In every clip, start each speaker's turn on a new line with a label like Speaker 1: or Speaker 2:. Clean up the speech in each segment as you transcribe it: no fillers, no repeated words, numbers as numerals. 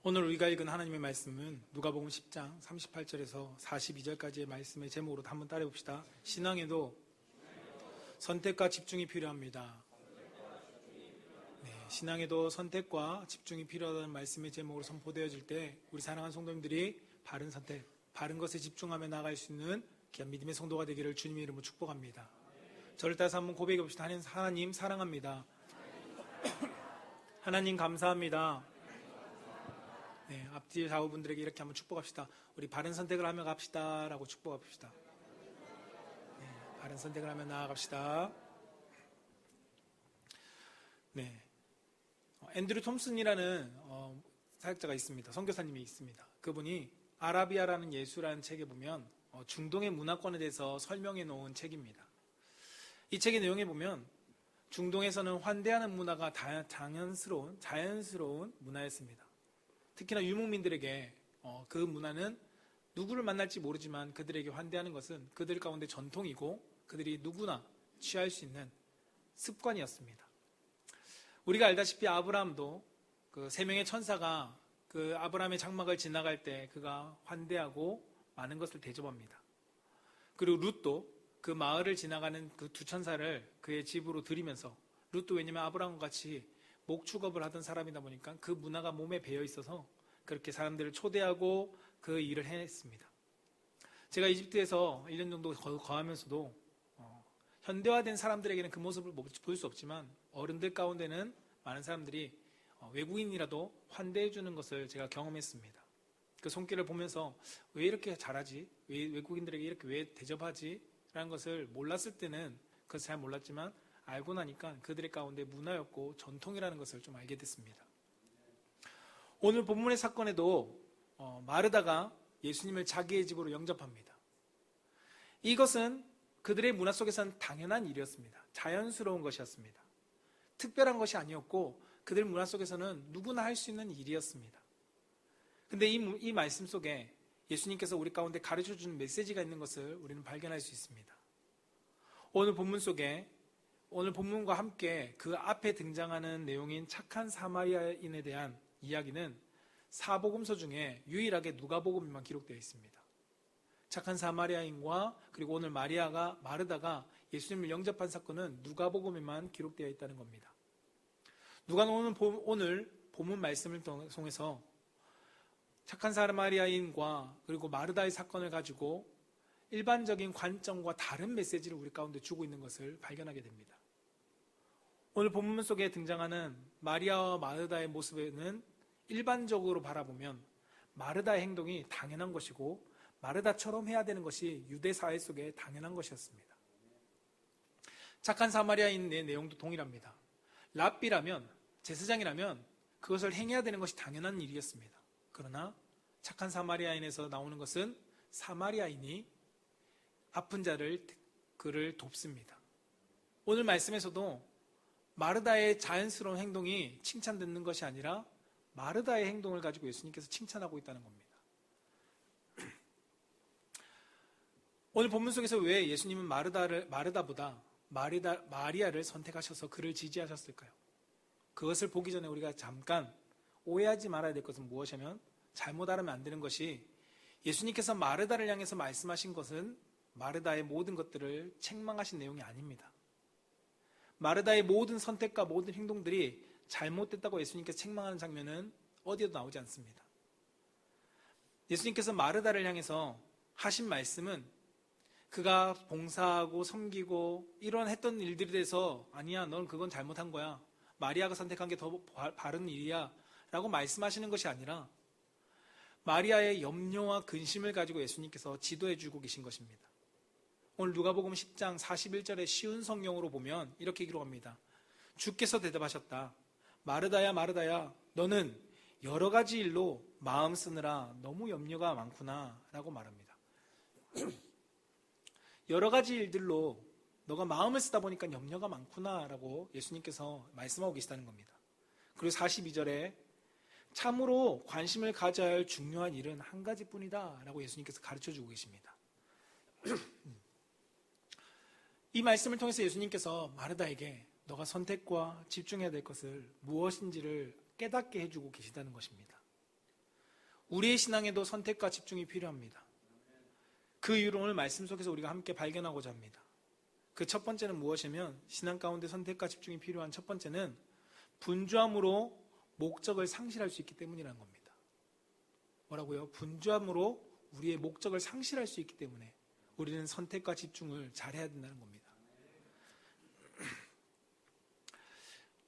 Speaker 1: 오늘 우리가 읽은 하나님의 말씀은 누가복음 10장 38절에서 42절까지의 말씀의 제목으로 한번 따라해 봅시다. 신앙에도 선택과 집중이 필요합니다. 네, 신앙에도 선택과 집중이 필요하다는 말씀의 제목으로 선포되어질 때 우리 사랑하는 성도님들이 바른 선택, 바른 것에 집중하며 나아갈 수 있는 귀한 믿음의 성도가 되기를 주님의 이름으로 축복합니다. 저를 따라서 한번 고백해 봅시다. 하나님 사랑합니다. 하나님 감사합니다. 네, 앞뒤 좌우분들에게 이렇게 한번 축복합시다. 우리 바른 선택을 하며 갑시다 라고 축복합시다. 네, 바른 선택을 하며 나아갑시다. 네, 앤드류 톰슨이라는 사역자가 있습니다. 선교사님이 있습니다. 그분이 아라비아라는 예수라는 책에 보면 중동의 문화권에 대해서 설명해 놓은 책입니다. 이 책의 내용에 보면 중동에서는 환대하는 문화가 자연스러운 문화였습니다. 특히나 유목민들에게 그 문화는 누구를 만날지 모르지만 그들에게 환대하는 것은 그들 가운데 전통이고 그들이 누구나 취할 수 있는 습관이었습니다. 우리가 알다시피 아브라함도 그 세 명의 천사가 그 아브라함의 장막을 지나갈 때 그가 환대하고 많은 것을 대접합니다. 그리고 룻도 그 마을을 지나가는 그 두 천사를 그의 집으로 들이면서, 룻도 왜냐하면 아브라함과 같이 목축업을 하던 사람이다 보니까 그 문화가 몸에 배어 있어서 그렇게 사람들을 초대하고 그 일을 해냈습니다. 제가 이집트에서 1년 정도 거하면서도 현대화된 사람들에게는 그 모습을 볼 수 없지만 어른들 가운데는 많은 사람들이 외국인이라도 환대해 주는 것을 제가 경험했습니다. 그 손길을 보면서 왜 이렇게 잘하지? 왜 외국인들에게 이렇게 왜 대접하지? 라는 것을 몰랐을 때는 그것을 잘 몰랐지만 알고 나니까 그들의 가운데 문화였고 전통이라는 것을 좀 알게 됐습니다. 오늘 본문의 사건에도 마르다가 예수님을 자기의 집으로 영접합니다. 이것은 그들의 문화 속에서는 당연한 일이었습니다. 자연스러운 것이었습니다. 특별한 것이 아니었고 그들 문화 속에서는 누구나 할 수 있는 일이었습니다. 근데 이 말씀 속에 예수님께서 우리 가운데 가르쳐주는 메시지가 있는 것을 우리는 발견할 수 있습니다. 오늘 본문 속에, 오늘 본문과 함께 그 앞에 등장하는 내용인 착한 사마리아인에 대한 이야기는 사복음서 중에 유일하게 누가복음에만 기록되어 있습니다. 착한 사마리아인과 그리고 오늘 마르다가 예수님을 영접한 사건은 누가복음에만 기록되어 있다는 겁니다. 누가는 오늘 본문 말씀을 통해서 착한 사마리아인과 그리고 마르다의 사건을 가지고 일반적인 관점과 다른 메시지를 우리 가운데 주고 있는 것을 발견하게 됩니다. 오늘 본문 속에 등장하는 마리아와 마르다의 모습에는 일반적으로 바라보면 마르다의 행동이 당연한 것이고 마르다처럼 해야 되는 것이 유대 사회 속에 당연한 것이었습니다. 착한 사마리아인의 내용도 동일합니다. 랍비라면, 제사장이라면 그것을 행해야 되는 것이 당연한 일이었습니다. 그러나 착한 사마리아인에서 나오는 것은 사마리아인이 아픈 그를 돕습니다. 오늘 말씀에서도 마르다의 자연스러운 행동이 칭찬듣는 것이 아니라 마르다의 행동을 가지고 예수님께서 칭찬하고 있다는 겁니다. 오늘 본문 속에서 왜 예수님은 마르다보다 마리아를 선택하셔서 그를 지지하셨을까요? 그것을 보기 전에 우리가 잠깐 오해하지 말아야 될 것은 무엇이냐면, 잘못 알으면 안 되는 것이 예수님께서 마르다를 향해서 말씀하신 것은 마르다의 모든 것들을 책망하신 내용이 아닙니다. 마르다의 모든 선택과 모든 행동들이 잘못됐다고 예수님께서 책망하는 장면은 어디에도 나오지 않습니다. 예수님께서 마르다를 향해서 하신 말씀은 그가 봉사하고 섬기고 이런 했던 일들에 대해서 아니야, 넌 그건 잘못한 거야, 마리아가 선택한 게 더 바른 일이야 라고 말씀하시는 것이 아니라 마리아의 염려와 근심을 가지고 예수님께서 지도해 주고 계신 것입니다. 오늘 누가복음 10장 41절의 쉬운 성경으로 보면 이렇게 기록합니다. 주께서 대답하셨다. 마르다야 마르다야, 너는 여러 가지 일로 마음 쓰느라 너무 염려가 많구나 라고 말합니다. 여러 가지 일들로 너가 마음을 쓰다 보니까 염려가 많구나 라고 예수님께서 말씀하고 계시다는 겁니다. 그리고 42절에 참으로 관심을 가져야 할 중요한 일은 한 가지뿐이다 라고 예수님께서 가르쳐주고 계십니다. 이 말씀을 통해서 예수님께서 마르다에게 너가 선택과 집중해야 될 것을 무엇인지를 깨닫게 해주고 계시다는 것입니다. 우리의 신앙에도 선택과 집중이 필요합니다. 그 이유를 오늘 말씀 속에서 우리가 함께 발견하고자 합니다. 그 첫 번째는 무엇이냐면, 신앙 가운데 선택과 집중이 필요한 첫 번째는 분주함으로 목적을 상실할 수 있기 때문이라는 겁니다. 뭐라고요? 분주함으로 우리의 목적을 상실할 수 있기 때문에 우리는 선택과 집중을 잘해야 된다는 겁니다.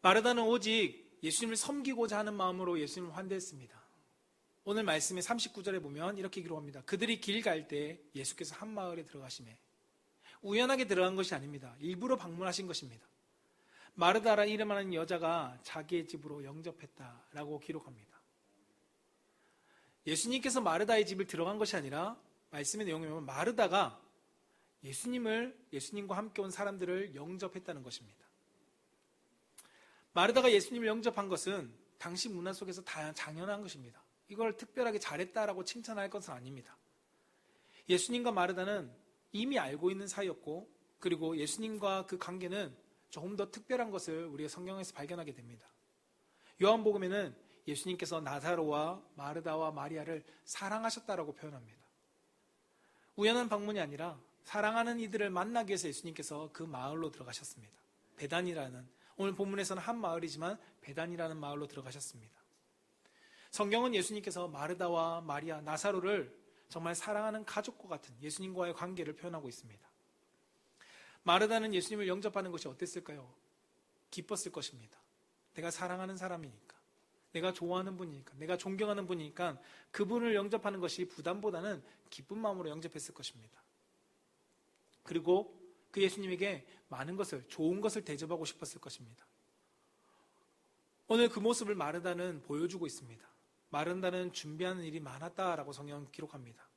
Speaker 1: 마르다는 오직 예수님을 섬기고자 하는 마음으로 예수님을 환대했습니다. 오늘 말씀의 39절에 보면 이렇게 기록합니다. 그들이 길 갈 때 예수께서 한 마을에 들어가시매. 우연하게 들어간 것이 아닙니다. 일부러 방문하신 것입니다. 마르다라 이름하는 여자가 자기의 집으로 영접했다라고 기록합니다. 예수님께서 마르다의 집을 들어간 것이 아니라 말씀의 내용에 보면 마르다가 예수님과 함께 온 사람들을 영접했다는 것입니다. 마르다가 예수님을 영접한 것은 당시 문화 속에서 당연한 것입니다. 이걸 특별하게 잘했다라고 칭찬할 것은 아닙니다. 예수님과 마르다는 이미 알고 있는 사이였고, 그리고 예수님과 그 관계는 조금 더 특별한 것을 우리가 성경에서 발견하게 됩니다. 요한복음에는 예수님께서 나사로와 마르다와 마리아를 사랑하셨다라고 표현합니다. 우연한 방문이 아니라 사랑하는 이들을 만나기 위해서 예수님께서 그 마을로 들어가셨습니다. 베단이라는, 오늘 본문에서는 한 마을이지만 베단이라는 마을로 들어가셨습니다. 성경은 예수님께서 마르다와 마리아, 나사로를 정말 사랑하는 가족과 같은 예수님과의 관계를 표현하고 있습니다. 마르다는 예수님을 영접하는 것이 어땠을까요? 기뻤을 것입니다. 내가 사랑하는 사람이니까, 내가 좋아하는 분이니까, 내가 존경하는 분이니까 그분을 영접하는 것이 부담보다는 기쁜 마음으로 영접했을 것입니다. 그리고 그 예수님에게 많은 것을, 좋은 것을 대접하고 싶었을 것입니다. 오늘 그 모습을 마르다는 보여주고 있습니다. 마르다는 준비하는 일이 많았다라고 성경은 기록합니다.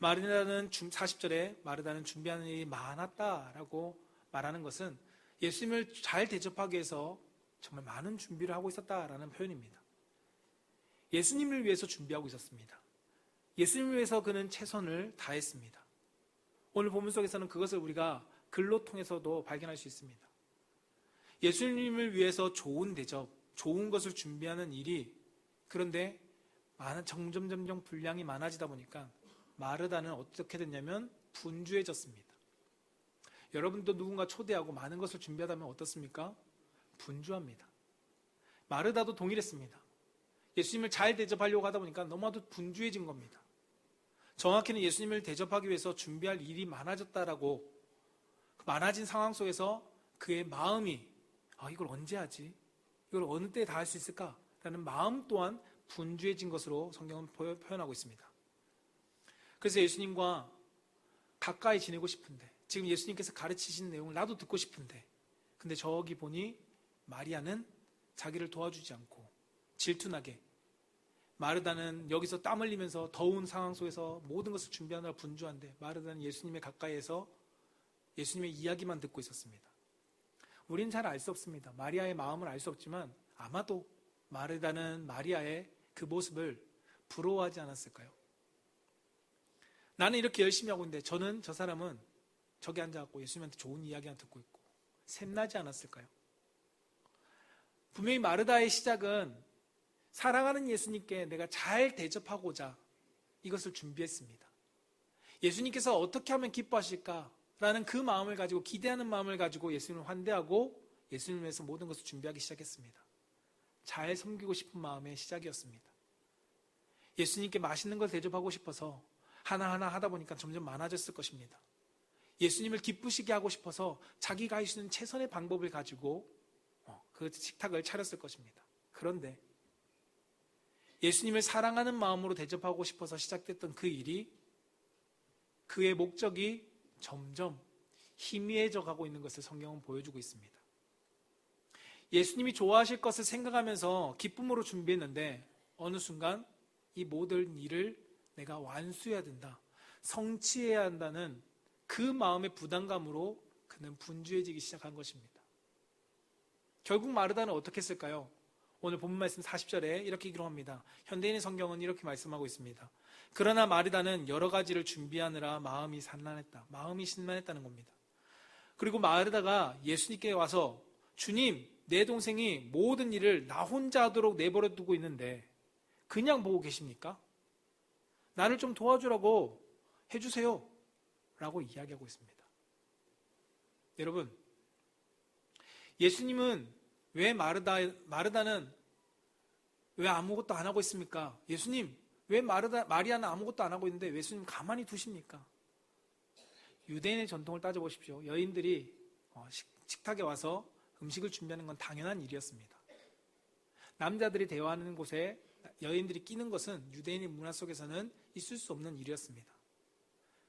Speaker 1: 40절에 마르다는 준비하는 일이 많았다라고 말하는 것은 예수님을 잘 대접하기 위해서 정말 많은 준비를 하고 있었다라는 표현입니다. 예수님을 위해서 준비하고 있었습니다. 예수님을 위해서 그는 최선을 다했습니다. 오늘 본문 속에서는 그것을 우리가 글로 통해서도 발견할 수 있습니다. 예수님을 위해서 좋은 대접, 좋은 것을 준비하는 일이, 그런데 점점 분량이 많아지다 보니까 마르다는 어떻게 됐냐면 분주해졌습니다. 여러분도 누군가 초대하고 많은 것을 준비하다면 어떻습니까? 분주합니다. 마르다도 동일했습니다. 예수님을 잘 대접하려고 하다 보니까 너무나도 분주해진 겁니다. 정확히는 예수님을 대접하기 위해서 준비할 일이 많아졌다라고, 많아진 상황 속에서 그의 마음이 이걸 언제 하지? 이걸 어느 때에 다 할 수 있을까? 라는 마음 또한 분주해진 것으로 성경은 표현하고 있습니다. 그래서 예수님과 가까이 지내고 싶은데, 지금 예수님께서 가르치신 내용을 나도 듣고 싶은데, 근데 저기 보니 마리아는 자기를 도와주지 않고 질투나게, 마르다는 여기서 땀 흘리면서 더운 상황 속에서 모든 것을 준비하느라 분주한데, 마르다는 예수님의 가까이에서 예수님의 이야기만 듣고 있었습니다. 우린 잘 알 수 없습니다. 마리아의 마음을 알 수 없지만 아마도 마르다는 마리아의 그 모습을 부러워하지 않았을까요? 나는 이렇게 열심히 하고 있는데 저 사람은 저기 앉아갖고 예수님한테 좋은 이야기만 듣고 있고, 샘나지 않았을까요? 분명히 마르다의 시작은 사랑하는 예수님께 내가 잘 대접하고자 이것을 준비했습니다. 예수님께서 어떻게 하면 기뻐하실까라는 그 마음을 가지고, 기대하는 마음을 가지고 예수님을 환대하고 예수님을 위해서 모든 것을 준비하기 시작했습니다. 잘 섬기고 싶은 마음의 시작이었습니다. 예수님께 맛있는 걸 대접하고 싶어서 하나하나 하다 보니까 점점 많아졌을 것입니다. 예수님을 기쁘시게 하고 싶어서 자기가 할 수 있는 최선의 방법을 가지고 그 식탁을 차렸을 것입니다. 그런데 예수님을 사랑하는 마음으로 대접하고 싶어서 시작됐던 그 일이, 그의 목적이 점점 희미해져 가고 있는 것을 성경은 보여주고 있습니다. 예수님이 좋아하실 것을 생각하면서 기쁨으로 준비했는데 어느 순간 이 모든 일을 내가 완수해야 된다, 성취해야 한다는 그 마음의 부담감으로 그는 분주해지기 시작한 것입니다. 결국 마르다는 어떻게 했을까요? 오늘 본문 말씀 40절에 이렇게 기록합니다. 현대인의 성경은 이렇게 말씀하고 있습니다. 그러나 마르다는 여러 가지를 준비하느라 마음이 산란했다. 마음이 신란했다는 겁니다. 그리고 마르다가 예수님께 와서, 주님, 내 동생이 모든 일을 나 혼자 하도록 내버려 두고 있는데 그냥 보고 계십니까? 나를 좀 도와주라고 해주세요 라고 이야기하고 있습니다. 여러분, 예수님은 왜 마르다는 왜 아무것도 안 하고 있습니까? 예수님, 왜 마리아는 아무것도 안 하고 있는데 예수님 가만히 두십니까? 유대인의 전통을 따져보십시오. 여인들이 식탁에 와서 음식을 준비하는 건 당연한 일이었습니다. 남자들이 대화하는 곳에 여인들이 끼는 것은 유대인의 문화 속에서는 있을 수 없는 일이었습니다.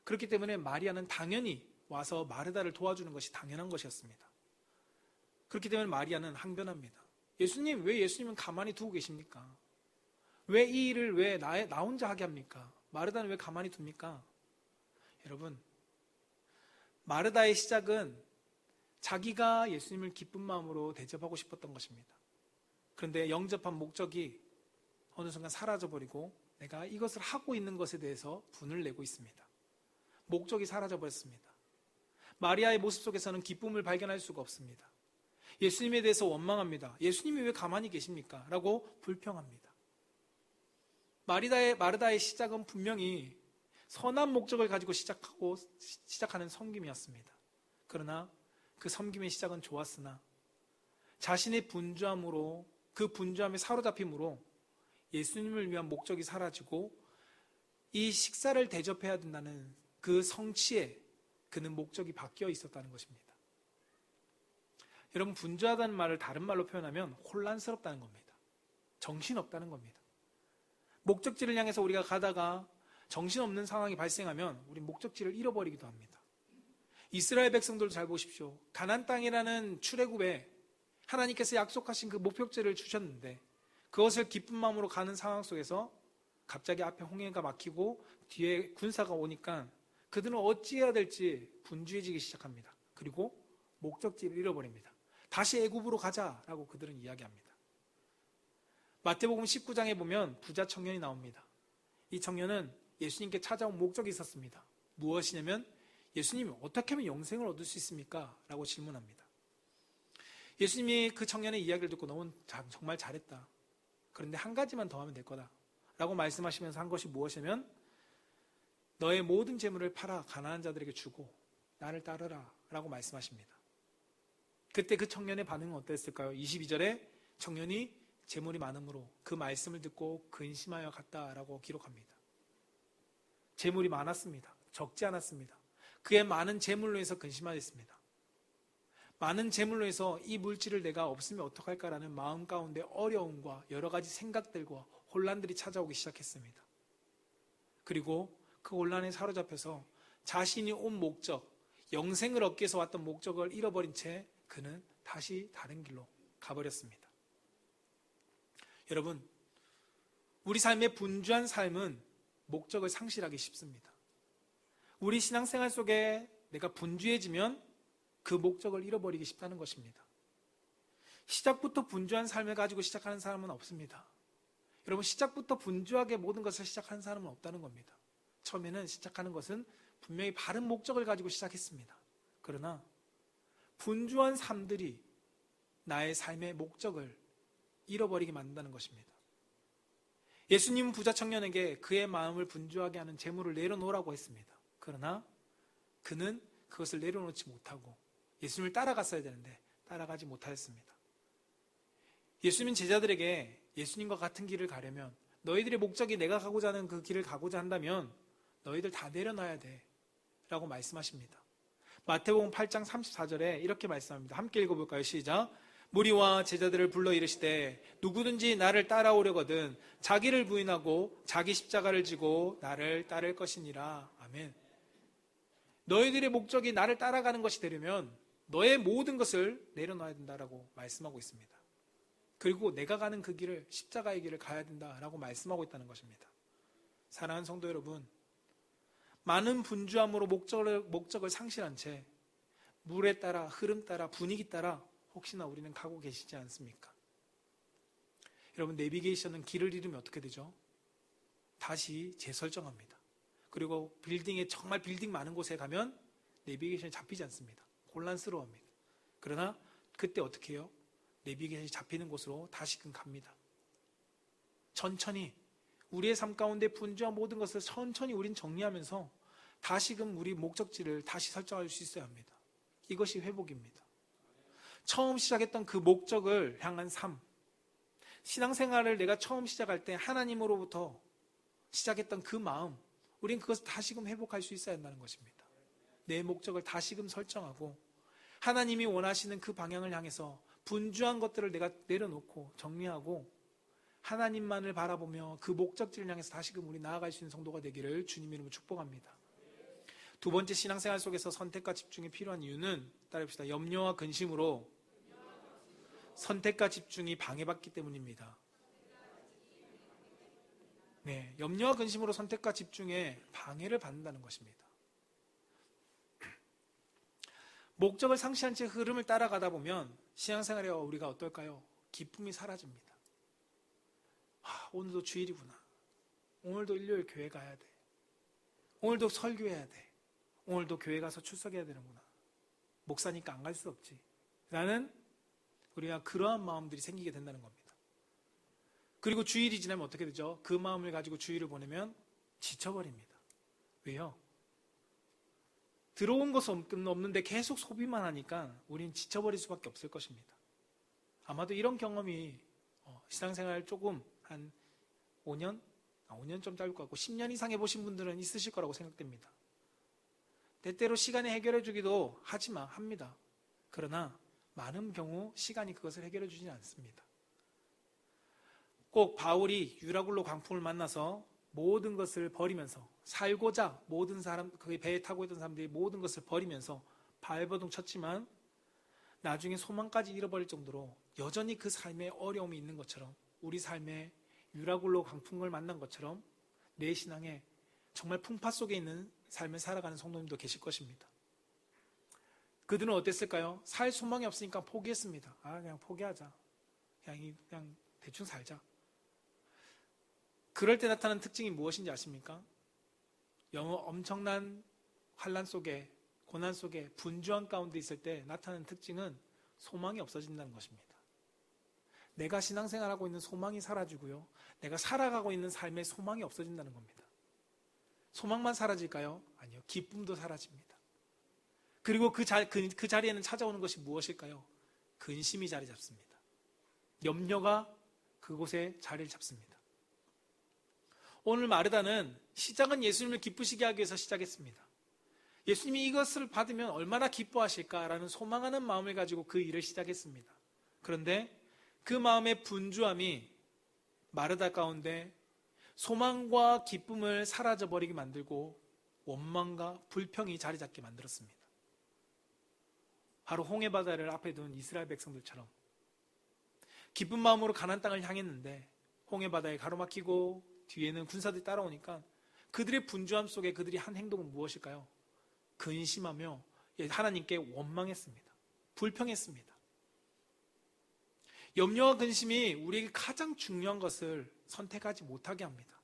Speaker 1: 그렇기 때문에 마리아는 당연히 와서 마르다를 도와주는 것이 당연한 것이었습니다. 그렇기 때문에 마리아는 항변합니다. 예수님, 왜 예수님은 가만히 두고 계십니까? 왜 이 일을 왜 나 혼자 하게 합니까? 마르다는 왜 가만히 둡니까? 여러분, 마르다의 시작은 자기가 예수님을 기쁜 마음으로 대접하고 싶었던 것입니다. 그런데 영접한 목적이 어느 순간 사라져버리고 내가 이것을 하고 있는 것에 대해서 분을 내고 있습니다. 목적이 사라져버렸습니다. 마리아의 모습 속에서는 기쁨을 발견할 수가 없습니다. 예수님에 대해서 원망합니다. 예수님이 왜 가만히 계십니까? 라고 불평합니다. 마르다의 시작은 분명히 선한 목적을 가지고 시작하는 섬김이었습니다. 그러나 그 섬김의 시작은 좋았으나 자신의 분주함으로, 그 분주함에 사로잡힘으로 예수님을 위한 목적이 사라지고 이 식사를 대접해야 된다는 그 성취에 그는 목적이 바뀌어 있었다는 것입니다. 여러분, 분주하다는 말을 다른 말로 표현하면 혼란스럽다는 겁니다. 정신없다는 겁니다. 목적지를 향해서 우리가 가다가 정신없는 상황이 발생하면 우리 목적지를 잃어버리기도 합니다. 이스라엘 백성들도 잘 보십시오. 가나안 땅이라는 출애굽에 하나님께서 약속하신 그 목표지를 주셨는데 그것을 기쁜 마음으로 가는 상황 속에서 갑자기 앞에 홍해가 막히고 뒤에 군사가 오니까 그들은 어찌해야 될지 분주해지기 시작합니다. 그리고 목적지를 잃어버립니다. 다시 애굽으로 가자라고 그들은 이야기합니다. 마태복음 19장에 보면 부자 청년이 나옵니다. 이 청년은 예수님께 찾아온 목적이 있었습니다. 무엇이냐면 예수님, 어떻게 하면 영생을 얻을 수 있습니까? 라고 질문합니다. 예수님이 그 청년의 이야기를 듣고 너는 정말 잘했다. 그런데 한 가지만 더 하면 될 거다 라고 말씀하시면서 한 것이 무엇이냐면 너의 모든 재물을 팔아 가난한 자들에게 주고 나를 따르라 라고 말씀하십니다. 그때 그 청년의 반응은 어땠을까요? 22절에 청년이 재물이 많음으로 그 말씀을 듣고 근심하여 갔다라고 기록합니다. 재물이 많았습니다. 적지 않았습니다. 그의 많은 재물로 해서 근심하였습니다. 많은 재물로 해서 이 물질을 내가 없으면 어떡할까라는 마음 가운데 어려움과 여러 가지 생각들과 혼란들이 찾아오기 시작했습니다. 그리고 그 혼란에 사로잡혀서 자신이 온 목적, 영생을 얻기 위해서 왔던 목적을 잃어버린 채 그는 다시 다른 길로 가버렸습니다. 여러분, 우리 삶의 분주한 삶은 목적을 상실하기 쉽습니다. 우리 신앙생활 속에 내가 분주해지면 그 목적을 잃어버리기 쉽다는 것입니다. 시작부터 분주한 삶을 가지고 시작하는 사람은 없습니다. 여러분, 시작부터 분주하게 모든 것을 시작하는 사람은 없다는 겁니다. 처음에는 시작하는 것은 분명히 바른 목적을 가지고 시작했습니다. 그러나 분주한 삶들이 나의 삶의 목적을 잃어버리게 만든다는 것입니다. 예수님은 부자 청년에게 그의 마음을 분주하게 하는 재물을 내려놓으라고 했습니다. 그러나 그는 그것을 내려놓지 못하고 예수님을 따라갔어야 되는데 따라가지 못하였습니다. 예수님은 제자들에게 예수님과 같은 길을 가려면 너희들의 목적이 내가 가고자 하는 그 길을 가고자 한다면 너희들 다 내려놔야 돼 라고 말씀하십니다. 마태복음 8장 34절에 이렇게 말씀합니다. 함께 읽어볼까요? 시작. 무리와 제자들을 불러 이르시되 누구든지 나를 따라오려거든 자기를 부인하고 자기 십자가를 지고 나를 따를 것이니라. 아멘. 너희들의 목적이 나를 따라가는 것이 되려면 너의 모든 것을 내려놔야 된다라고 말씀하고 있습니다. 그리고 내가 가는 그 길을, 십자가의 길을 가야 된다라고 말씀하고 있다는 것입니다. 사랑하는 성도 여러분, 많은 분주함으로 목적을 상실한 채 물에 따라, 흐름 따라, 분위기 따라 혹시나 우리는 가고 계시지 않습니까? 여러분, 내비게이션은 길을 잃으면 어떻게 되죠? 다시 재설정합니다. 그리고 정말 빌딩 많은 곳에 가면 내비게이션이 잡히지 않습니다. 혼란스러워합니다. 그러나 그때 어떻게 해요? 내비게이션이 잡히는 곳으로 다시금 갑니다. 천천히 우리의 삶 가운데 분주한 모든 것을 천천히 우린 정리하면서 다시금 우리 목적지를 다시 설정할 수 있어야 합니다. 이것이 회복입니다. 처음 시작했던 그 목적을 향한 삶, 신앙생활을 내가 처음 시작할 때 하나님으로부터 시작했던 그 마음, 우린 그것을 다시금 회복할 수 있어야 한다는 것입니다. 내 목적을 다시금 설정하고 하나님이 원하시는 그 방향을 향해서 분주한 것들을 내가 내려놓고 정리하고 하나님만을 바라보며 그 목적지를 향해서 다시금 우리 나아갈 수 있는 성도가 되기를 주님 이름으로 축복합니다. 두 번째, 신앙생활 속에서 선택과 집중이 필요한 이유는 따라합시다. 염려와 근심으로 선택과 집중이 방해받기 때문입니다. 네, 염려와 근심으로 선택과 집중에 방해를 받는다는 것입니다. 목적을 상실한 채 흐름을 따라가다 보면 신앙생활에 우리가 어떨까요? 기쁨이 사라집니다. 오늘도 주일이구나. 오늘도 일요일 교회 가야 돼. 오늘도 설교해야 돼. 오늘도 교회 가서 출석해야 되는구나. 목사니까 안 갈 수 없지. 라는 우리가 그러한 마음들이 생기게 된다는 겁니다. 그리고 주일이 지나면 어떻게 되죠? 그 마음을 가지고 주일을 보내면 지쳐버립니다. 왜요? 들어온 것은 없는데 계속 소비만 하니까 우린 지쳐버릴 수밖에 없을 것입니다. 아마도 이런 경험이 신앙생활 조금 한 5년? 5년 좀 짧을 것 같고 10년 이상 해보신 분들은 있으실 거라고 생각됩니다. 때때로 시간이 해결해 주기도 합니다. 그러나 많은 경우 시간이 그것을 해결해 주지는 않습니다. 꼭 바울이 유라굴로 광풍을 만나서 모든 것을 버리면서 살고자 모든 사람, 그 배에 타고 있던 사람들이 모든 것을 버리면서 발버둥 쳤지만 나중에 소망까지 잃어버릴 정도로 여전히 그 삶에 어려움이 있는 것처럼 우리 삶에 유라굴로 광풍을 만난 것처럼 내 신앙에 정말 풍파 속에 있는 삶을 살아가는 성도님도 계실 것입니다. 그들은 어땠을까요? 살 소망이 없으니까 포기했습니다. 그냥 포기하자. 그냥 대충 살자. 그럴 때 나타나는 특징이 무엇인지 아십니까? 엄청난 환난 속에, 고난 속에, 분주한 가운데 있을 때 나타나는 특징은 소망이 없어진다는 것입니다. 내가 신앙생활하고 있는 소망이 사라지고요. 내가 살아가고 있는 삶의 소망이 없어진다는 겁니다. 소망만 사라질까요? 아니요. 기쁨도 사라집니다. 그리고 그 자리에는 찾아오는 것이 무엇일까요? 근심이 자리 잡습니다. 염려가 그곳에 자리를 잡습니다. 오늘 마르다는 시작은 예수님을 기쁘시게 하기 위해서 시작했습니다. 예수님이 이것을 받으면 얼마나 기뻐하실까라는 소망하는 마음을 가지고 그 일을 시작했습니다. 그런데 그 마음의 분주함이 마르다 가운데 소망과 기쁨을 사라져버리게 만들고 원망과 불평이 자리 잡게 만들었습니다. 바로 홍해바다를 앞에 둔 이스라엘 백성들처럼 기쁜 마음으로 가나안 땅을 향했는데 홍해바다에 가로막히고 뒤에는 군사들이 따라오니까 그들의 분주함 속에 그들이 한 행동은 무엇일까요? 근심하며 하나님께 원망했습니다. 불평했습니다. 염려와 근심이 우리에게 가장 중요한 것을 선택하지 못하게 합니다.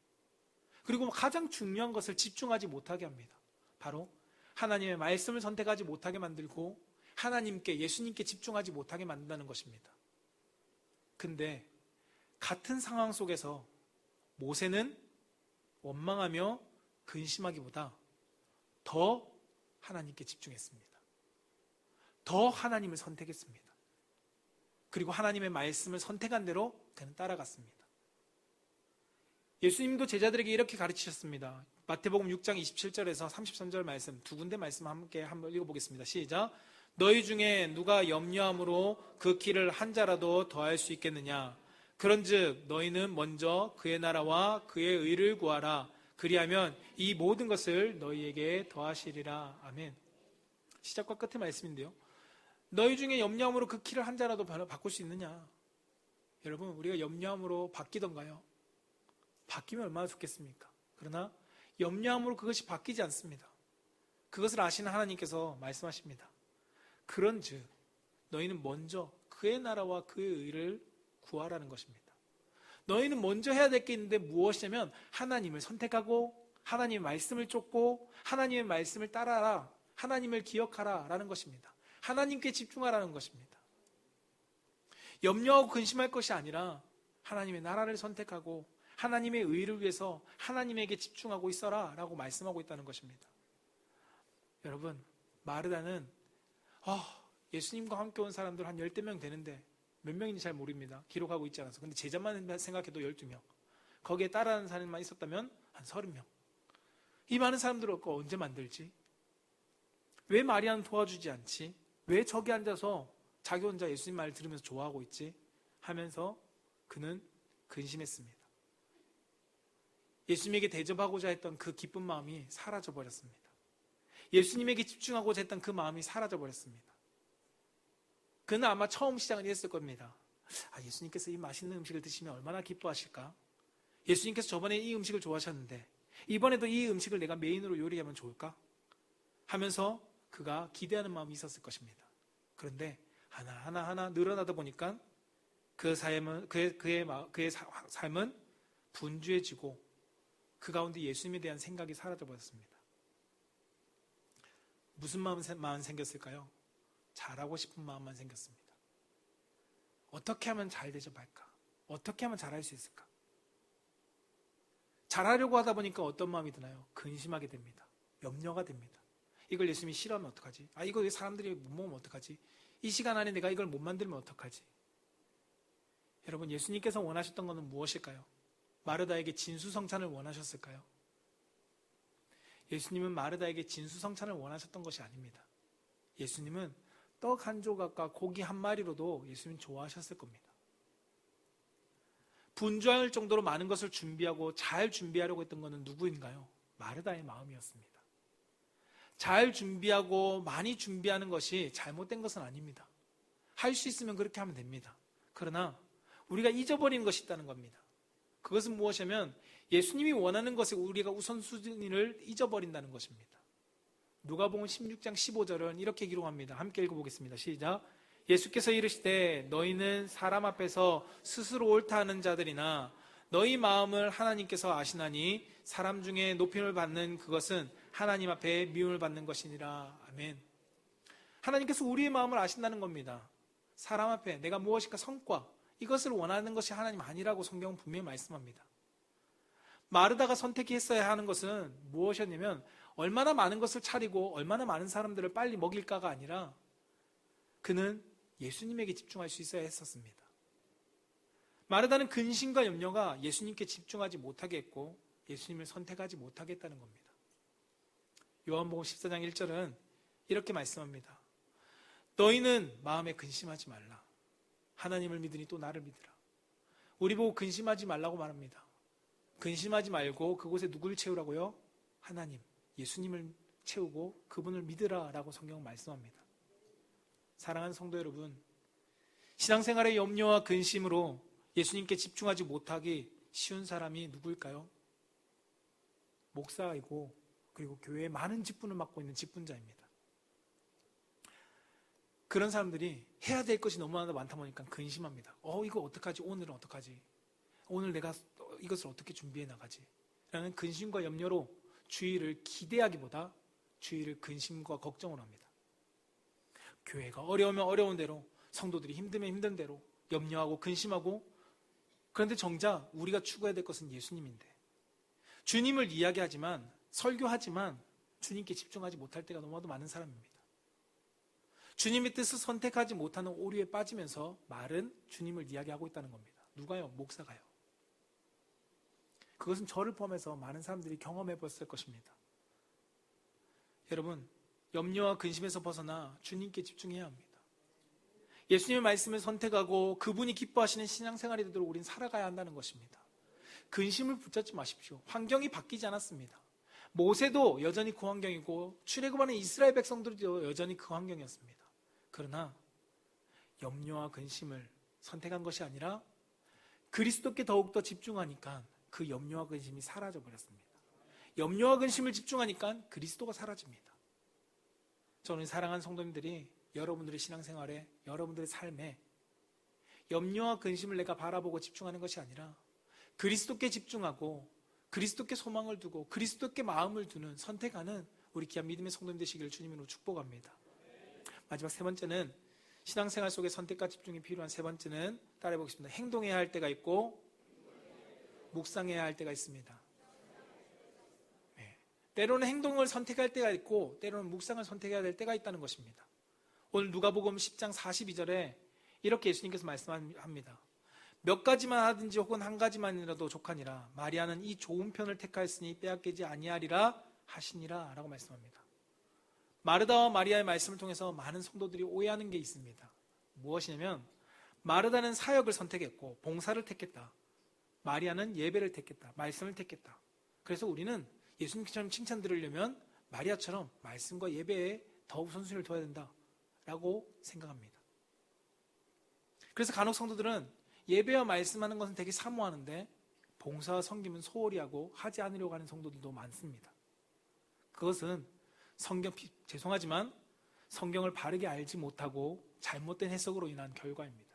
Speaker 1: 그리고 가장 중요한 것을 집중하지 못하게 합니다. 바로 하나님의 말씀을 선택하지 못하게 만들고 하나님께, 예수님께 집중하지 못하게 만든다는 것입니다. 근데 같은 상황 속에서 모세는 원망하며 근심하기보다 더 하나님께 집중했습니다. 더 하나님을 선택했습니다. 그리고 하나님의 말씀을 선택한 대로 그는 따라갔습니다. 예수님도 제자들에게 이렇게 가르치셨습니다. 마태복음 6장 27절에서 33절 말씀, 두 군데 말씀 함께 한번 읽어보겠습니다. 시작. 너희 중에 누가 염려함으로 그 길을 한 자라도 더할 수 있겠느냐? 그런즉 너희는 먼저 그의 나라와 그의 의를 구하라. 그리하면 이 모든 것을 너희에게 더하시리라. 아멘. 시작과 끝의 말씀인데요. 너희 중에 염려함으로 그 길을 한 자라도 바꿀 수 있느냐? 여러분, 우리가 염려함으로 바뀌던가요? 바뀌면 얼마나 좋겠습니까? 그러나 염려함으로 그것이 바뀌지 않습니다. 그것을 아시는 하나님께서 말씀하십니다. 그런즉 너희는 먼저 그의 나라와 그의 의를 구하라는 것입니다. 너희는 먼저 해야 될 게 있는데 무엇이냐면 하나님을 선택하고 하나님의 말씀을 쫓고 하나님의 말씀을 따라라, 하나님을 기억하라 라는 것입니다. 하나님께 집중하라는 것입니다. 염려하고 근심할 것이 아니라 하나님의 나라를 선택하고 하나님의 의를 위해서 하나님에게 집중하고 있어라 라고 말씀하고 있다는 것입니다. 여러분, 마르다는 예수님과 함께 온 사람들 한 10명 되는데 몇 명인지 잘 모릅니다. 기록하고 있지 않아서. 근데 제자만 생각해도 12명. 거기에 따라하는 사람만 있었다면 한 30명. 이 많은 사람들을 언제 만들지? 왜 마리아는 도와주지 않지? 왜 저기 앉아서 자기 혼자 예수님 말 들으면서 좋아하고 있지? 하면서 그는 근심했습니다. 예수님에게 대접하고자 했던 그 기쁜 마음이 사라져버렸습니다. 예수님에게 집중하고자 했던 그 마음이 사라져버렸습니다. 그는 아마 처음 시작은 이랬을 겁니다. 예수님께서 이 맛있는 음식을 드시면 얼마나 기뻐하실까? 예수님께서 저번에 이 음식을 좋아하셨는데 이번에도 이 음식을 내가 메인으로 요리하면 좋을까? 하면서 그가 기대하는 마음이 있었을 것입니다. 그런데 하나하나 늘어나다 보니까 그의 삶은 분주해지고 그 가운데 예수님에 대한 생각이 사라져버렸습니다. 무슨 마음 생겼을까요? 잘하고 싶은 마음만 생겼습니다. 어떻게 하면 잘 대접할까? 어떻게 하면 잘할 수 있을까? 잘하려고 하다 보니까 어떤 마음이 드나요? 근심하게 됩니다. 염려가 됩니다. 이걸 예수님이 싫어하면 어떡하지? 이거 사람들이 못 먹으면 어떡하지? 이 시간 안에 내가 이걸 못 만들면 어떡하지? 여러분, 예수님께서 원하셨던 것은 무엇일까요? 마르다에게 진수성찬을 원하셨을까요? 예수님은 마르다에게 진수성찬을 원하셨던 것이 아닙니다. 예수님은 떡 한 조각과 고기 한 마리로도 예수님 좋아하셨을 겁니다. 분주할 정도로 많은 것을 준비하고 잘 준비하려고 했던 것은 누구인가요? 마르다의 마음이었습니다. 잘 준비하고 많이 준비하는 것이 잘못된 것은 아닙니다. 할 수 있으면 그렇게 하면 됩니다. 그러나 우리가 잊어버리는 것이 있다는 겁니다. 그것은 무엇이냐면 예수님이 원하는 것에 우리가 우선순위를 잊어버린다는 것입니다. 누가복음 16장 15절은 이렇게 기록합니다. 함께 읽어보겠습니다. 시작. 예수께서 이르시되 너희는 사람 앞에서 스스로 옳다 하는 자들이나 너희 마음을 하나님께서 아시나니 사람 중에 높임을 받는 그것은 하나님 앞에 미움을 받는 것이니라. 아멘. 하나님께서 우리의 마음을 아신다는 겁니다. 사람 앞에 내가 무엇일까 성과 이것을 원하는 것이 하나님 아니라고 성경은 분명히 말씀합니다. 마르다가 선택했어야 하는 것은 무엇이었냐면 얼마나 많은 것을 차리고 얼마나 많은 사람들을 빨리 먹일까가 아니라 그는 예수님에게 집중할 수 있어야 했었습니다. 마르다는 근심과 염려가 예수님께 집중하지 못하게 했고 예수님을 선택하지 못하게 했다는 겁니다. 요한복음 14장 1절은 이렇게 말씀합니다. 너희는 마음에 근심하지 말라. 하나님을 믿으니 또 나를 믿으라. 우리 보고 근심하지 말라고 말합니다. 근심하지 말고 그곳에 누구를 채우라고요? 하나님, 예수님을 채우고 그분을 믿으라 라고 성경은 말씀합니다. 사랑하는 성도 여러분, 신앙생활의 염려와 근심으로 예수님께 집중하지 못하기 쉬운 사람이 누구일까요? 목사이고 그리고 교회에 많은 직분을 맡고 있는 직분자입니다. 그런 사람들이 해야 될 것이 너무나 많다 보니까 근심합니다. 이거 어떡하지? 오늘은 어떡하지? 오늘 내가 이것을 어떻게 준비해 나가지? 라는 근심과 염려로 주일을 기대하기보다 주일을 근심과 걱정을 합니다. 교회가 어려우면 어려운 대로, 성도들이 힘들면 힘든 대로 염려하고 근심하고, 그런데 정작 우리가 추구해야 될 것은 예수님인데 주님을 이야기하지만 설교하지만 주님께 집중하지 못할 때가 너무나도 많은 사람입니다. 주님의 뜻을 선택하지 못하는 오류에 빠지면서 말은 주님을 이야기하고 있다는 겁니다. 누가요? 목사가요. 그것은 저를 포함해서 많은 사람들이 경험해 봤을 것입니다. 여러분, 염려와 근심에서 벗어나 주님께 집중해야 합니다. 예수님의 말씀을 선택하고 그분이 기뻐하시는 신앙생활이 되도록 우리는 살아가야 한다는 것입니다. 근심을 붙잡지 마십시오. 환경이 바뀌지 않았습니다. 모세도 여전히 그 환경이고 출애굽하는 이스라엘 백성들도 여전히 그 환경이었습니다. 그러나 염려와 근심을 선택한 것이 아니라 그리스도께 더욱더 집중하니까 그 염려와 근심이 사라져 버렸습니다. 염려와 근심을 집중하니까 그리스도가 사라집니다. 저는 사랑하는 성도님들이 여러분들의 신앙생활에, 여러분들의 삶에 염려와 근심을 내가 바라보고 집중하는 것이 아니라 그리스도께 집중하고 그리스도께 소망을 두고 그리스도께 마음을 두는, 선택하는 우리 귀한 믿음의 성도님 되시기를 주님으로 축복합니다. 마지막 세 번째는, 신앙생활 속에 선택과 집중이 필요한 세 번째는 따라해 보겠습니다. 행동해야 할 때가 있고 묵상해야 할 때가 있습니다. 네. 때로는 행동을 선택할 때가 있고 때로는 묵상을 선택해야 될 때가 있다는 것입니다. 오늘 누가복음 10장 42절에 이렇게 예수님께서 말씀합니다. 몇 가지만 하든지 혹은 한 가지만이라도 족하니라. 마리아는 이 좋은 편을 택하였으니 빼앗기지 아니하리라 하시니라 라고 말씀합니다. 마르다와 마리아의 말씀을 통해서 많은 성도들이 오해하는 게 있습니다. 무엇이냐면 마르다는 사역을 선택했고 봉사를 택했다. 마리아는 예배를 택했다. 말씀을 택했다. 그래서 우리는 예수님처럼 칭찬 들으려면 마리아처럼 말씀과 예배에 더 우선순위를 둬야 된다라고 생각합니다. 그래서 간혹 성도들은 예배와 말씀하는 것은 되게 사모하는데 봉사와 섬김은 소홀히 하고 하지 않으려고 하는 성도들도 많습니다. 그것은 죄송하지만 성경을 바르게 알지 못하고 잘못된 해석으로 인한 결과입니다.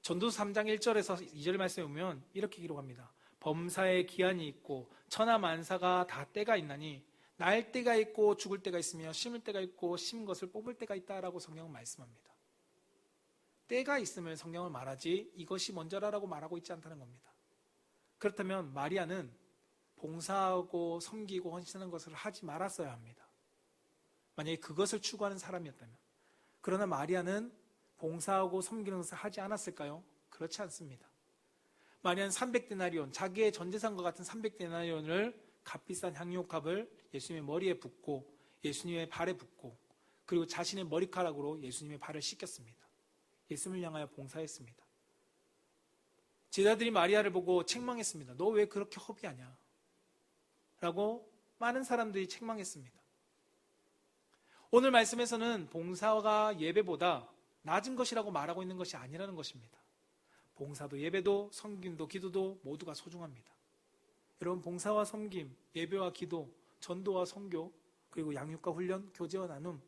Speaker 1: 전도서 3장 1절에서 2절 말씀에 보면 이렇게 기록합니다. 범사에 기한이 있고 천하 만사가 다 때가 있나니 날 때가 있고 죽을 때가 있으며 심을 때가 있고 심은 것을 뽑을 때가 있다라고 성경은 말씀합니다. 때가 있음을 성경을 말하지 이것이 먼저라라고 말하고 있지 않다는 겁니다. 그렇다면 마리아는 봉사하고 섬기고 헌신하는 것을 하지 말았어야 합니다. 만약에 그것을 추구하는 사람이었다면. 그러나 마리아는 봉사하고 섬기는 것을 하지 않았을까요? 그렇지 않습니다. 마리아는 300데나리온, 자기의 전재산과 같은 300데나리온을 값비싼 향유값을 예수님의 머리에 붓고 예수님의 발에 붓고 그리고 자신의 머리카락으로 예수님의 발을 씻겼습니다. 예수님을 향하여 봉사했습니다. 제자들이 마리아를 보고 책망했습니다. 너 왜 그렇게 허비하냐? 라고 많은 사람들이 책망했습니다. 오늘 말씀에서는 봉사가 예배보다 낮은 것이라고 말하고 있는 것이 아니라는 것입니다. 봉사도 예배도 섬김도 기도도 모두가 소중합니다. 여러분, 봉사와 섬김, 예배와 기도, 전도와 선교, 그리고 양육과 훈련, 교제와 나눔,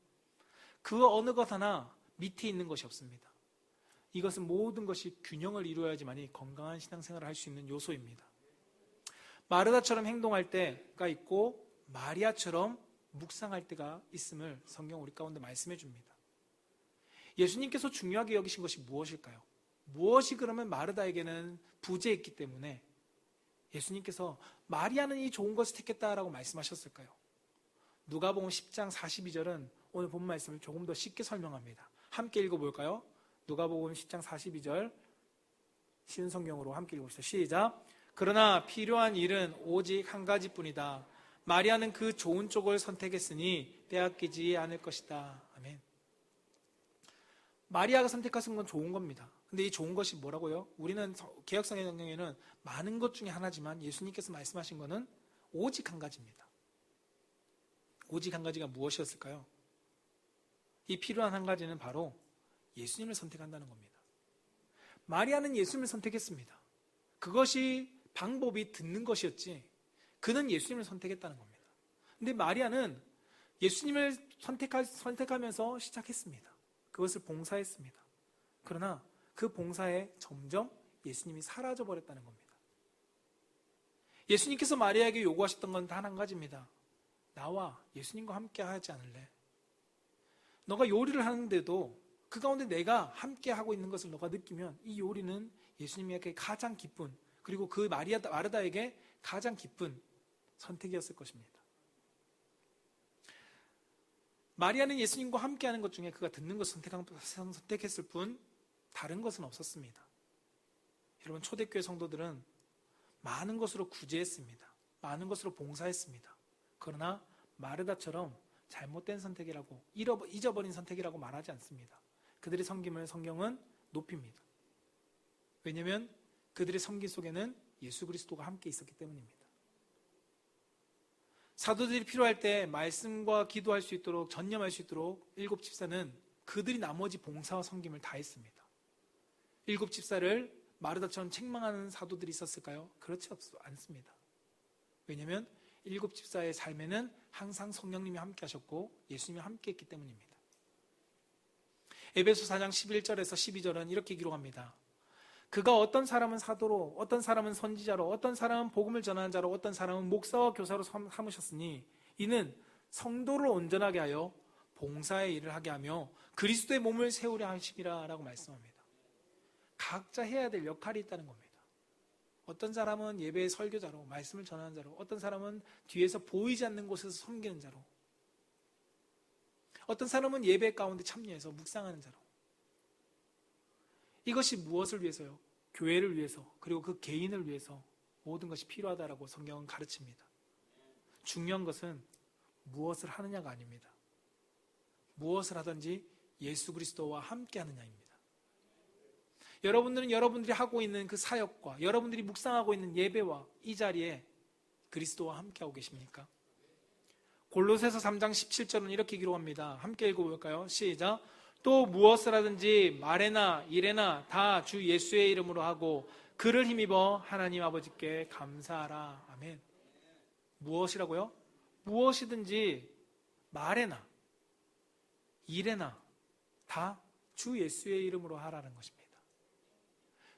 Speaker 1: 그 어느 것 하나 밑에 있는 것이 없습니다. 이것은 모든 것이 균형을 이루어야지만이 건강한 신앙생활을 할 수 있는 요소입니다. 마르다처럼 행동할 때가 있고 마리아처럼 묵상할 때가 있음을 성경 우리 가운데 말씀해 줍니다. 예수님께서 중요하게 여기신 것이 무엇일까요? 무엇이 그러면 마르다에게는 부재했기 때문에 예수님께서 마리아는 이 좋은 것을 택했다라고 말씀하셨을까요? 누가복음 10장 42절은 오늘 본 말씀을 조금 더 쉽게 설명합니다. 함께 읽어볼까요? 누가복음 10장 42절 쉬운 성경으로 함께 읽어보시죠. 시작. 그러나 필요한 일은 오직 한 가지뿐이다. 마리아는 그 좋은 쪽을 선택했으니 빼앗기지 않을 것이다. 아멘. 마리아가 선택하신 건 좋은 겁니다. 근데 이 좋은 것이 뭐라고요? 우리는 개역성의 성경에는 많은 것 중에 하나지만 예수님께서 말씀하신 것은 오직 한 가지입니다. 오직 한 가지가 무엇이었을까요? 이 필요한 한 가지는 바로 예수님을 선택한다는 겁니다. 마리아는 예수님을 선택했습니다. 그것이 방법이 듣는 것이었지 그는 예수님을 선택했다는 겁니다. 근데 마리아는 예수님을 선택하면서 시작했습니다. 그것을 봉사했습니다. 그러나 그 봉사에 점점 예수님이 사라져버렸다는 겁니다. 예수님께서 마리아에게 요구하셨던 건 단 한 가지입니다. 나와 예수님과 함께 하지 않을래? 너가 요리를 하는데도 그 가운데 내가 함께 하고 있는 것을 너가 느끼면 이 요리는 예수님에게 가장 기쁜, 그리고 그 마르다에게 가장 기쁜 선택이었을 것입니다. 마리아는 예수님과 함께하는 것 중에 그가 듣는 것을 선택했을 뿐 다른 것은 없었습니다. 여러분, 초대교회 성도들은 많은 것으로 구제했습니다. 많은 것으로 봉사했습니다. 그러나 마르다처럼 잘못된 선택이라고, 잊어버린 선택이라고 말하지 않습니다. 그들의 섬김을 성경은 높입니다. 왜냐하면 그들의 섬김 속에는 예수 그리스도가 함께 있었기 때문입니다. 사도들이 필요할 때 말씀과 기도할 수 있도록, 전념할 수 있도록 일곱 집사는 그들이 나머지 봉사와 섬김을 다 했습니다. 일곱 집사를 마르다처럼 책망하는 사도들이 있었을까요? 그렇지 않습니다. 왜냐하면 일곱 집사의 삶에는 항상 성령님이 함께 하셨고 예수님이 함께 했기 때문입니다. 에베소 4장 11절에서 12절은 이렇게 기록합니다. 그가 어떤 사람은 사도로, 어떤 사람은 선지자로, 어떤 사람은 복음을 전하는 자로, 어떤 사람은 목사와 교사로 삼으셨으니 이는 성도를 온전하게 하여 봉사의 일을 하게 하며 그리스도의 몸을 세우려 하심이라 라고 말씀합니다. 각자 해야 될 역할이 있다는 겁니다. 어떤 사람은 예배의 설교자로, 말씀을 전하는 자로, 어떤 사람은 뒤에서 보이지 않는 곳에서 섬기는 자로, 어떤 사람은 예배 가운데 참여해서 묵상하는 자로. 이것이 무엇을 위해서요? 교회를 위해서, 그리고 그 개인을 위해서 모든 것이 필요하다라고 성경은 가르칩니다. 중요한 것은 무엇을 하느냐가 아닙니다. 무엇을 하든지 예수 그리스도와 함께 하느냐입니다. 여러분들은 여러분들이 하고 있는 그 사역과 여러분들이 묵상하고 있는 예배와 이 자리에 그리스도와 함께 하고 계십니까? 골로새서 3장 17절은 이렇게 기록합니다. 함께 읽어볼까요? 시작. 또 무엇을 하든지 말에나 일에나 다 주 예수의 이름으로 하고 그를 힘입어 하나님 아버지께 감사하라. 아멘. 무엇이라고요? 무엇이든지 말에나 일에나 다 주 예수의 이름으로 하라는 것입니다.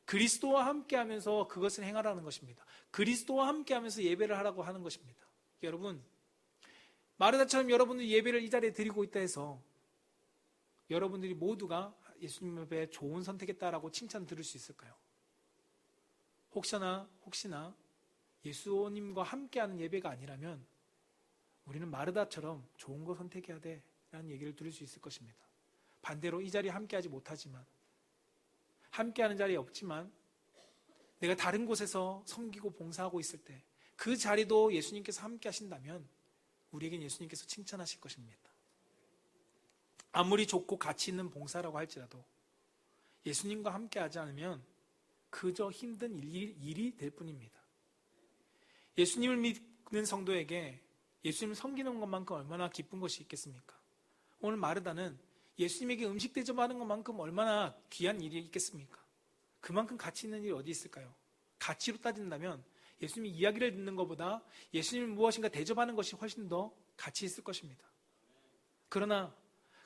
Speaker 1: 그리스도와 함께하면서 그것을 행하라는 것입니다. 그리스도와 함께하면서 예배를 하라고 하는 것입니다. 여러분, 마르다처럼 여러분들이 예배를 이 자리에 드리고 있다 해서 여러분들이 모두가 예수님 앞에 좋은 선택했다라고 칭찬 들을 수 있을까요? 혹시나 예수님과 함께하는 예배가 아니라면 우리는 마르다처럼 좋은 거 선택해야 돼 라는 얘기를 들을 수 있을 것입니다. 반대로 이 자리에 함께하지 못하지만, 함께하는 자리에 없지만 내가 다른 곳에서 섬기고 봉사하고 있을 때 그 자리도 예수님께서 함께 하신다면 우리에겐 예수님께서 칭찬하실 것입니다. 아무리 좋고 가치 있는 봉사라고 할지라도 예수님과 함께 하지 않으면 그저 힘든 일이 될 뿐입니다. 예수님을 믿는 성도에게 예수님을 섬기는 것만큼 얼마나 기쁜 것이 있겠습니까? 오늘 마르다는 예수님에게 음식 대접하는 것만큼 얼마나 귀한 일이 있겠습니까? 그만큼 가치 있는 일이 어디 있을까요? 가치로 따진다면 예수님의 이야기를 듣는 것보다 예수님을 무엇인가 대접하는 것이 훨씬 더 가치 있을 것입니다. 그러나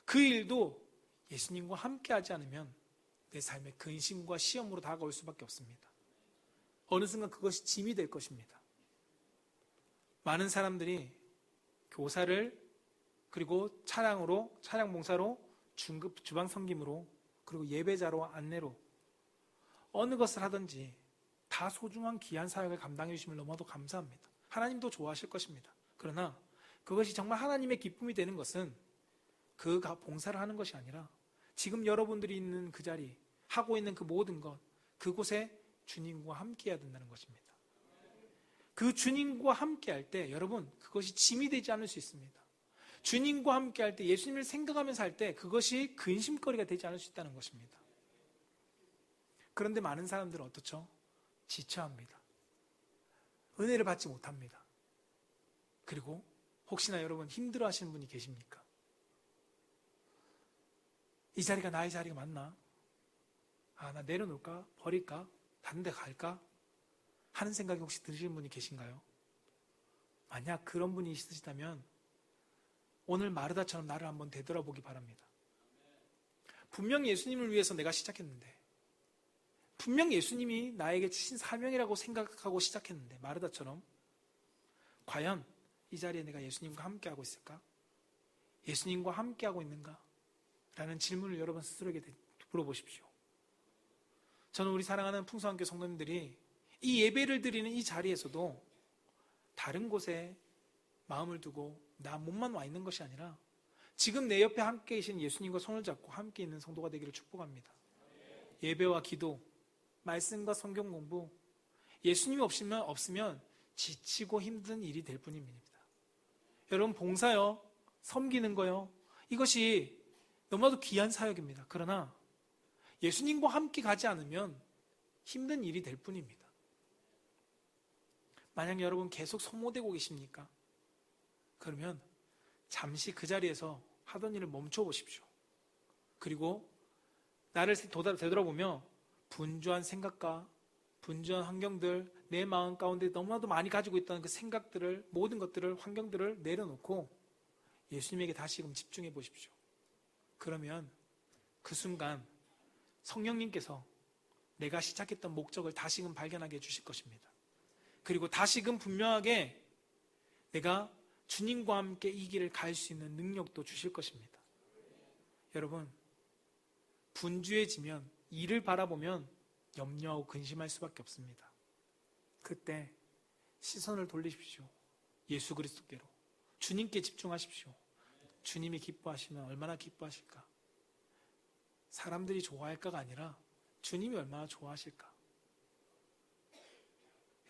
Speaker 1: 그 일도 예수님과 함께하지 않으면 내 삶의 근심과 시험으로 다가올 수밖에 없습니다. 어느 순간 그것이 짐이 될 것입니다. 많은 사람들이 교사를, 그리고 차량 봉사로, 중급 주방 섬김으로, 그리고 예배자로, 안내로 어느 것을 하든지 다 소중한 귀한 사역을 감당해 주심을 너무도 감사합니다. 하나님도 좋아하실 것입니다. 그러나 그것이 정말 하나님의 기쁨이 되는 것은 그 봉사를 하는 것이 아니라 지금 여러분들이 있는 그 자리, 하고 있는 그 모든 것, 그곳에 주님과 함께 해야 된다는 것입니다. 그 주님과 함께 할 때 여러분, 그것이 짐이 되지 않을 수 있습니다. 주님과 함께 할 때, 예수님을 생각하면서 할 때 그것이 근심거리가 되지 않을 수 있다는 것입니다. 그런데 많은 사람들은 어떻죠? 지쳐합니다. 은혜를 받지 못합니다. 그리고 혹시나 여러분 힘들어 하시는 분이 계십니까? 이 자리가 나의 자리가 맞나? 나 내려놓을까? 버릴까? 다른 데 갈까? 하는 생각이 혹시 드시는 분이 계신가요? 만약 그런 분이 있으시다면 오늘 마르다처럼 나를 한번 되돌아보기 바랍니다. 분명 예수님을 위해서 내가 시작했는데, 분명 예수님이 나에게 주신 사명이라고 생각하고 시작했는데, 마르다처럼 과연 이 자리에 내가 예수님과 함께하고 있을까? 예수님과 함께하고 있는가? 라는 질문을 여러분 스스로에게 물어보십시오. 저는 우리 사랑하는 풍성한교회 성도님들이 이 예배를 드리는 이 자리에서도 다른 곳에 마음을 두고 나 몸만 와 있는 것이 아니라 지금 내 옆에 함께 계신 예수님과 손을 잡고 함께 있는 성도가 되기를 축복합니다. 예배와 기도, 말씀과 성경 공부, 예수님이 없으면 지치고 힘든 일이 될 뿐입니다. 여러분, 봉사요, 섬기는 거요, 이것이 너무나도 귀한 사역입니다. 그러나 예수님과 함께 가지 않으면 힘든 일이 될 뿐입니다. 만약 여러분 계속 소모되고 계십니까? 그러면 잠시 그 자리에서 하던 일을 멈춰 보십시오. 그리고 나를 되돌아보며 분주한 생각과 분주한 환경들, 내 마음 가운데 너무나도 많이 가지고 있다는 그 생각들을, 모든 것들을, 환경들을 내려놓고 예수님에게 다시금 집중해 보십시오. 그러면 그 순간 성령님께서 내가 시작했던 목적을 다시금 발견하게 해주실 것입니다. 그리고 다시금 분명하게 내가 주님과 함께 이 길을 갈 수 있는 능력도 주실 것입니다. 여러분, 분주해지면, 일을 바라보면 염려하고 근심할 수밖에 없습니다. 그때 시선을 돌리십시오. 예수 그리스도께로. 주님께 집중하십시오. 주님이 기뻐하시면 얼마나 기뻐하실까? 사람들이 좋아할까가 아니라 주님이 얼마나 좋아하실까?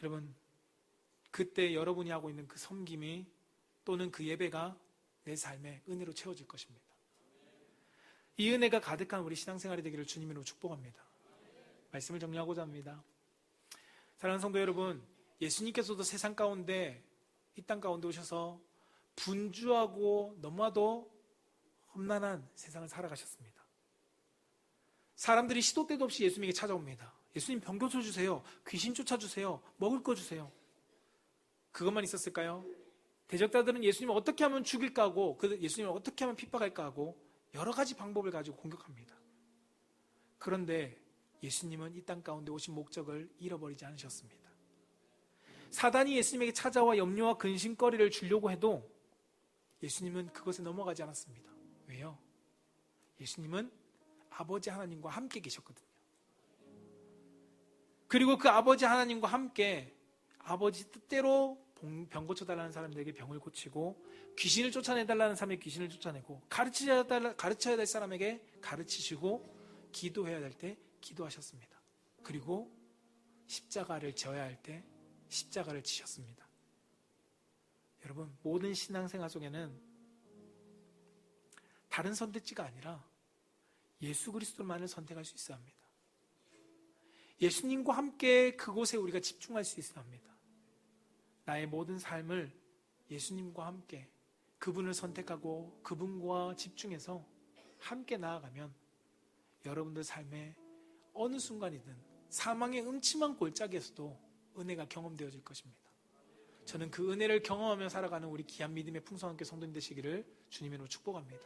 Speaker 1: 여러분, 그때 여러분이 하고 있는 그 섬김이 또는 그 예배가 내 삶에 은혜로 채워질 것입니다. 이 은혜가 가득한 우리 신앙생활이 되기를 주님으로 축복합니다. 말씀을 정리하고자 합니다. 사랑하는 성도 여러분, 예수님께서도 세상 가운데, 이 땅 가운데 오셔서 분주하고 너무나도 험난한 세상을 살아가셨습니다. 사람들이 시도 때도 없이 예수님에게 찾아옵니다. 예수님 병 고쳐주세요. 귀신 쫓아주세요. 먹을 거 주세요. 그것만 있었을까요? 대적자들은 예수님을 어떻게 하면 죽일까 하고 예수님을 어떻게 하면 핍박할까 하고 여러 가지 방법을 가지고 공격합니다. 그런데 예수님은 이 땅 가운데 오신 목적을 잃어버리지 않으셨습니다. 사단이 예수님에게 찾아와 염려와 근심거리를 주려고 해도 예수님은 그것에 넘어가지 않았습니다. 왜요? 예수님은 아버지 하나님과 함께 계셨거든요. 그리고 그 아버지 하나님과 함께 아버지 뜻대로 병 고쳐달라는 사람들에게 병을 고치고, 귀신을 쫓아내달라는 사람에게 귀신을 쫓아내고, 가르쳐야 될 사람에게 가르치시고, 기도해야 될 때 기도하셨습니다. 그리고 십자가를 져야 할 때 십자가를 지셨습니다. 여러분, 모든 신앙생활 속에는 다른 선택지가 아니라 예수 그리스도만을 선택할 수 있어야 합니다. 예수님과 함께 그곳에 우리가 집중할 수 있어야 합니다. 나의 모든 삶을 예수님과 함께 그분을 선택하고 그분과 집중해서 함께 나아가면 여러분들 삶의 어느 순간이든 사망의 음침한 골짜기에서도 은혜가 경험되어질 것입니다. 저는 그 은혜를 경험하며 살아가는 우리 귀한 믿음의 풍성한 교회 성도님 되시기를 주님으로 축복합니다.